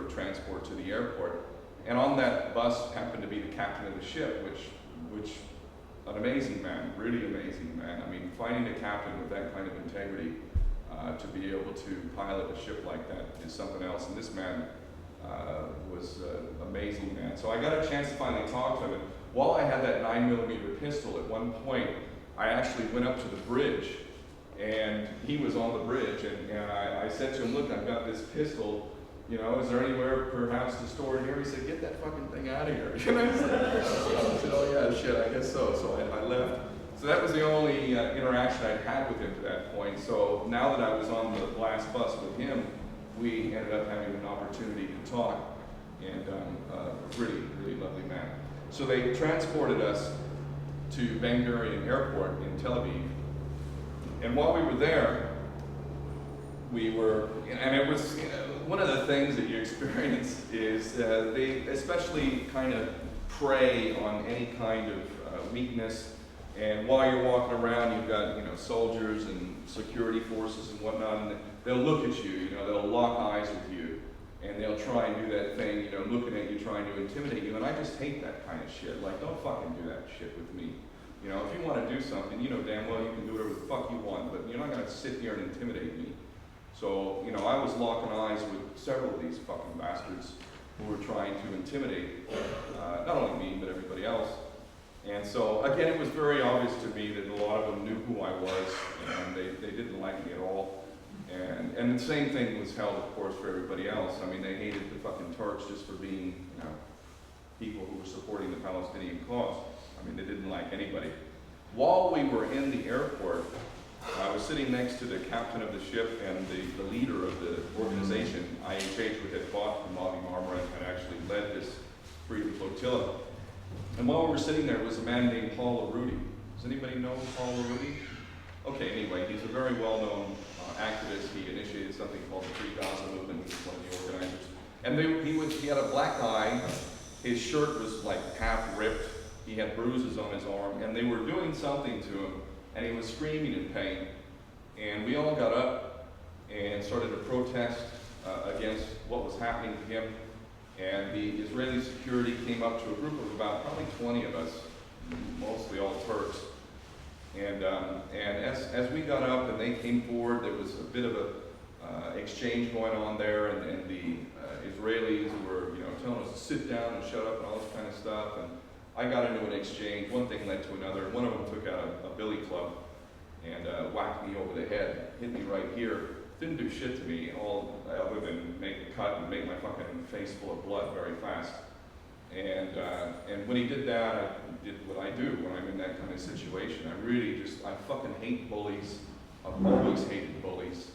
for transport to the airport. And on that bus happened to be the captain of the ship, which an amazing man, really amazing man. I mean, finding a captain with that kind of integrity to be able to pilot a ship like that is something else. And this man was an amazing man. So I got a chance to finally talk to him. And while I had that 9mm pistol, at one point I actually went up to the bridge, and he was on the bridge, and I said to him, look, I've got this pistol, you know, is there anywhere perhaps to store it here? He said, get that fucking thing out of here. And I said, oh yeah, shit, I guess so. So I left. So that was the only interaction I'd had with him to that point. So now that I was on the last bus with him, we ended up having an opportunity to talk, and really, really lovely man. So they transported us to Ben Gurion Airport in Tel Aviv, and while we were there, and it was, one of the things that you experience is they especially kind of prey on any kind of weakness. And while you're walking around, you've got, you know, soldiers and security forces and whatnot, and they'll look at you, you know, they'll lock eyes with you, and they'll try and do that thing, you know, looking at you, trying to intimidate you. And I just hate that kind of shit. Like, don't fucking do that shit with me. You know, if you want to do something, you know damn well you can do whatever the fuck you want, but you're not going to sit here and intimidate me. So, you know, I was locking eyes with several of these fucking bastards who were trying to intimidate not only me, but everybody else. And so, again, it was very obvious to me that a lot of them knew who I was, and they didn't like me at all. And the same thing was held, of course, for everybody else. I mean, they hated the fucking Turks just for being, you know, people who were supporting the Palestinian cause. I mean, they didn't like anybody. While we were in the airport, I was sitting next to the captain of the ship and the leader of the organization, IHH, which had bought the Mavi Marmara and had actually led this freedom flotilla. And while we were sitting there was a man named Paul LaRudy. Does anybody know Paul LaRudy? Okay, anyway, he's a very well-known activist. He initiated something called the Free Gaza movement. He was one of the organizers. And he had a black eye. His shirt was like half ripped. He had bruises on his arm, and they were doing something to him, and he was screaming in pain. And we all got up and started to protest against what was happening to him. And the Israeli security came up to a group of about probably 20 of us, mostly all Turks. And as we got up and they came forward, there was a bit of a exchange going on there, and the Israelis were, you know, telling us to sit down and shut up and all this kind of stuff. And I got into an exchange. One thing led to another. One of them took out a billy club and whacked me over the head, hit me right here. Didn't do shit to me, all other than make a cut and make my fucking face full of blood very fast. And when he did that, I did what I do when I'm in that kind of situation. I fucking hate bullies. I've always hated bullies.